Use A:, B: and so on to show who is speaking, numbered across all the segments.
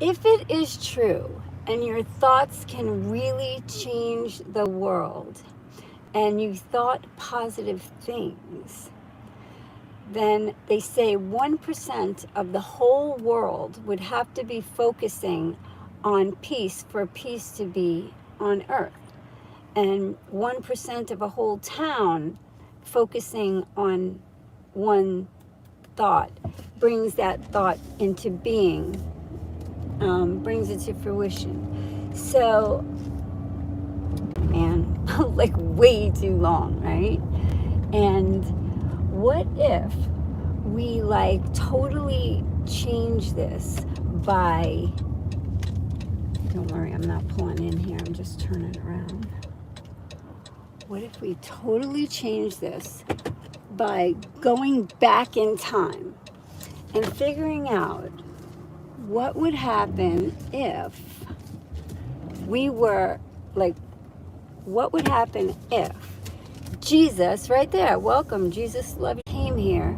A: If it is true and your thoughts can really change the world and you thought positive things, then they say 1% of the whole world would have to be focusing on peace for peace to be on earth. And 1% of a whole town focusing on one thought brings that thought into being, brings it to fruition. So, man, like way too long, right? And what if we like totally change this by, don't worry, I'm not pulling in here, I'm just turning around. What if we totally change this by going back in time and figuring out what would happen if we were like, what would happen if Jesus, right there, welcome, Jesus, love you, came here.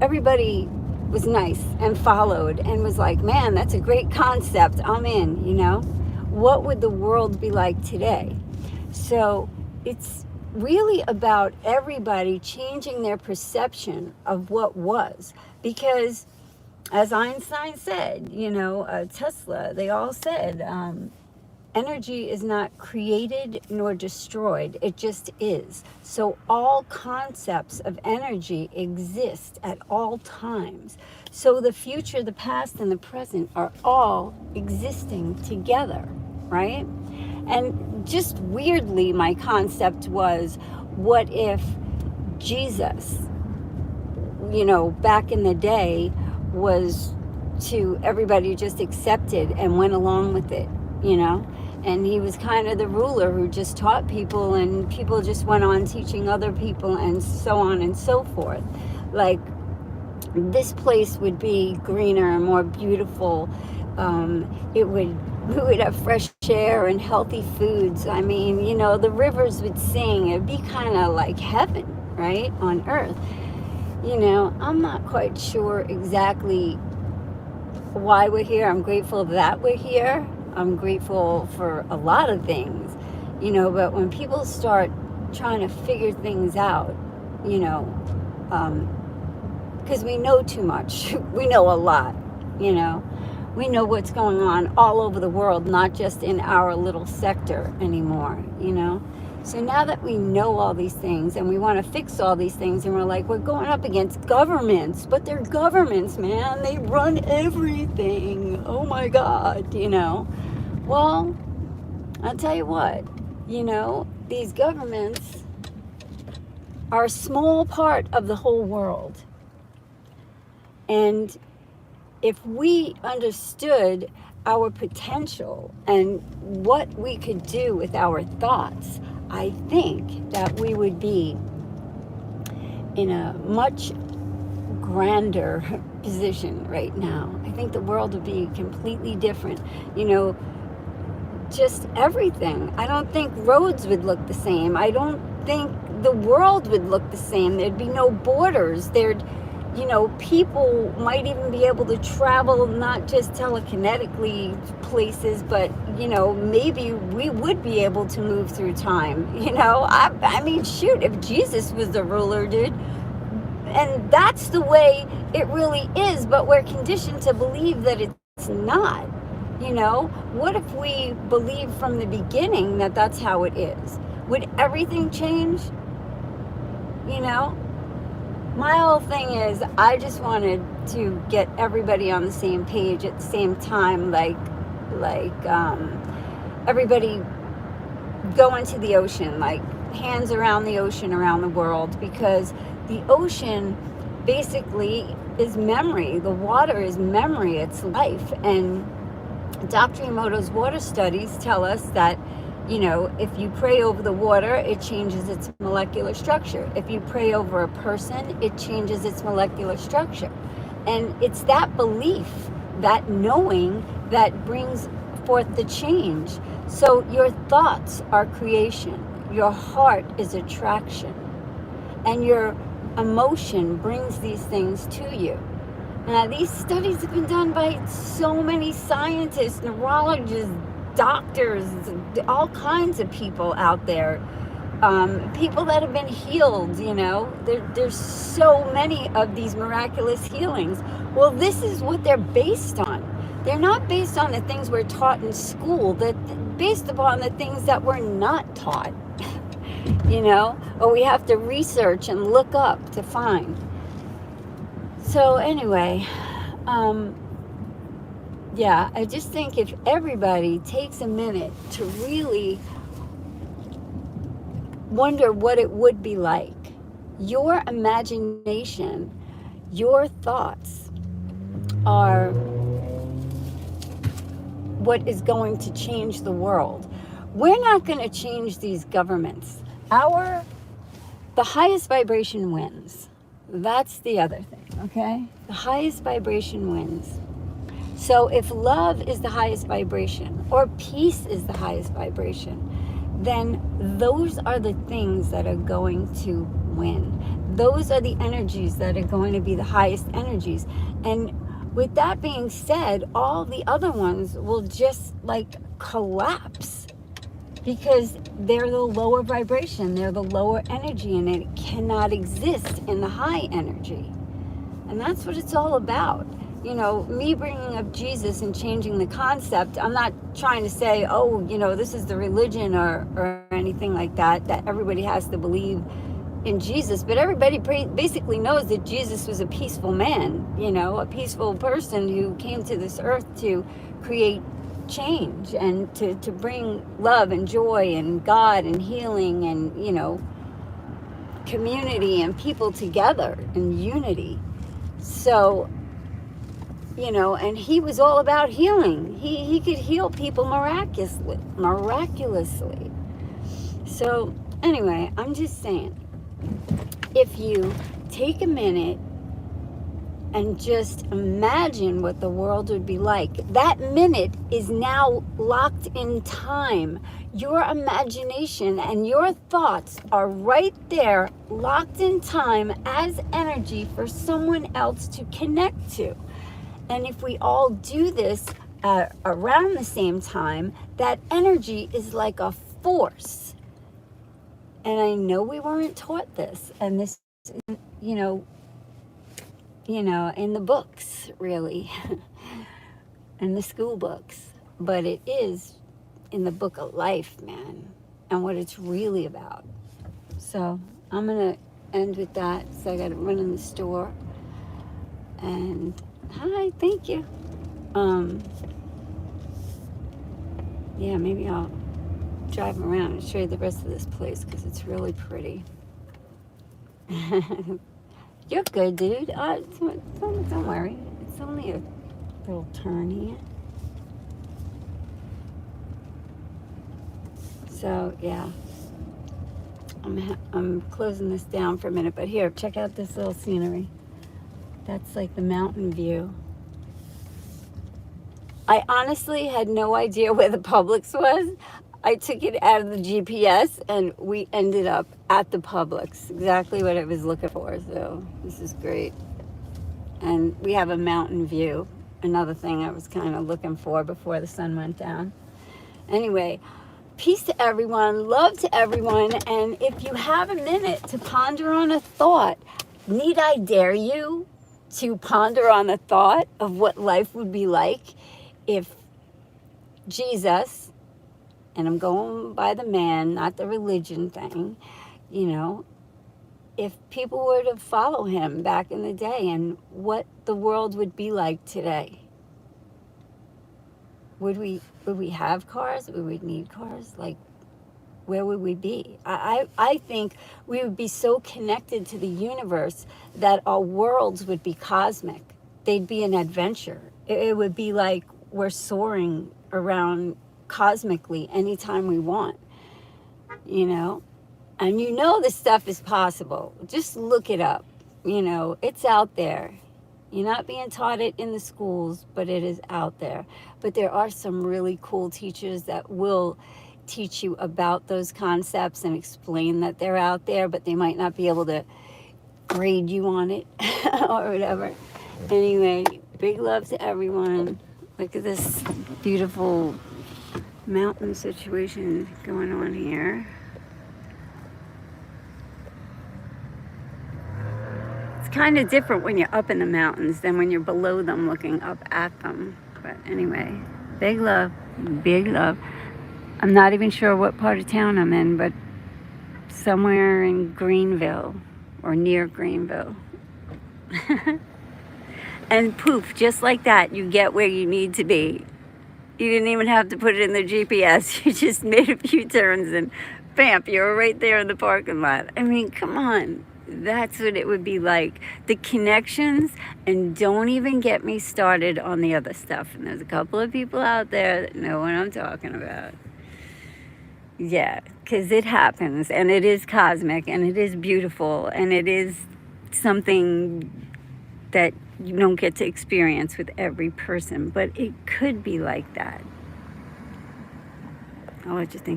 A: Everybody was nice and followed and was like, man, that's a great concept. I'm in, you know? What would the world be like today? So it's really about everybody changing their perception of what was. Because as Einstein said, Tesla, they all said, energy is not created nor destroyed, it just is. So all concepts of energy exist at all times. So the future, the past, and the present are all existing together, right? And just weirdly, my concept was, what if Jesus, back in the day, was to everybody just accepted and went along with it, and he was kind of the ruler who just taught people, and people just went on teaching other people, and so on and so forth. Like, this place would be greener and more beautiful. We would have fresh air and healthy foods. I mean, the rivers would sing. It'd be kind of like heaven, right, on earth. I'm not quite sure exactly why we're here. I'm grateful that we're here. I'm grateful for a lot of things, but when people start trying to figure things out, because we know too much. We know a lot, We know what's going on all over the world, not just in our little sector anymore, So now that we know all these things and we want to fix all these things, and we're like, we're going up against governments, but they're governments, man. They run everything. Oh my God, Well, I'll tell you what, these governments are a small part of the whole world. And if we understood our potential and what we could do with our thoughts, I think that we would be in a much grander position right now. I think the world would be completely different. Just everything. I don't think roads would look the same. I don't think the world would look the same. There'd be no borders. People might even be able to travel, not just telekinetically places, but, maybe we would be able to move through time. I mean, shoot, if Jesus was the ruler, dude, and that's the way it really is, but we're conditioned to believe that it's not. What if we believe from the beginning that that's how it is? Would everything change? My whole thing is, I just wanted to get everybody on the same page at the same time, like everybody go into the ocean, like hands around the ocean around the world, because the ocean basically is memory. The water is memory, it's life. And Dr. Emoto's water studies tell us that, if you pray over the water, it changes its molecular structure. If you pray over a person, it changes its molecular structure. And it's that belief, that knowing, that brings forth the change. So your thoughts are creation. Your heart is attraction. And your emotion brings these things to you. Now, these studies have been done by so many scientists, neurologists, doctors, all kinds of people out there. People that have been healed, there's so many of these miraculous healings. Well, this is what they're based on. They're not based on the things we're taught in school. They're based upon the things that we're not taught, or we have to research and look up to find. So anyway, yeah, I just think if everybody takes a minute to really wonder what it would be like, your imagination, your thoughts are what is going to change the world. We're not going to change these governments. The highest vibration wins. That's the other thing, okay? The highest vibration wins. So if love is the highest vibration, or peace is the highest vibration, then those are the things that are going to win. Those are the energies that are going to be the highest energies. And with that being said, all the other ones will just collapse, because they're the lower vibration, they're the lower energy, and it cannot exist in the high energy. And that's what it's all about. Me bringing up Jesus and changing the concept, I'm not trying to say, this is the religion or anything like that everybody has to believe in Jesus. But everybody basically knows that Jesus was a peaceful man, a peaceful person who came to this earth to create change and to bring love and joy and God and healing and, community and people together in unity. So, and he was all about healing. He could heal people miraculously. So anyway, I'm just saying, if you take a minute and just imagine what the world would be like, that minute is now locked in time. Your imagination and your thoughts are right there, locked in time as energy for someone else to connect to. And if we all do this around the same time, that energy is like a force. And I know we weren't taught this, and this, in the books, really, in the school books, but it is in the book of life, man, and what it's really about. So I'm gonna end with that. So I got to run in the store. And hi, thank you. Yeah, maybe I'll drive around and show you the rest of this place, because it's really pretty. You're good, dude. Don't worry. It's only a little turn here. So, yeah. I'm closing this down for a minute, but here, check out this little scenery. That's like the mountain view. I honestly had no idea where the Publix was. I took it out of the GPS and we ended up at the Publix, exactly what I was looking for. So this is great. And we have a mountain view, another thing I was kind of looking for before the sun went down. Anyway, peace to everyone, love to everyone. And if you have a minute to ponder on a thought, need I dare you to ponder on the thought of what life would be like if Jesus, and I'm going by the man, not the religion thing, if people were to follow him back in the day, and what the world would be like today. Would we have cars? Would we need cars? Where would we be? I think we would be so connected to the universe that our worlds would be cosmic. They'd be an adventure. It would be like we're soaring around cosmically anytime we want, And this stuff is possible. Just look it up. It's out there. You're not being taught it in the schools, but it is out there. But there are some really cool teachers that will teach you about those concepts and explain that they're out there, but they might not be able to grade you on it or whatever. Anyway, big love to everyone. Look at this beautiful mountain situation going on here. It's kind of different when you're up in the mountains than when you're below them looking up at them. But anyway, big love, big love. I'm not even sure what part of town I'm in, but somewhere in Greenville or near Greenville. And poof, just like that, you get where you need to be. You didn't even have to put it in the GPS. You just made a few turns and bam, you're right there in the parking lot. I mean, come on. That's what it would be like. The connections, and don't even get me started on the other stuff. And there's a couple of people out there that know what I'm talking about. Yeah, because it happens, and it is cosmic, and it is beautiful, and it is something that you don't get to experience with every person, but it could be like that. I'll let you think.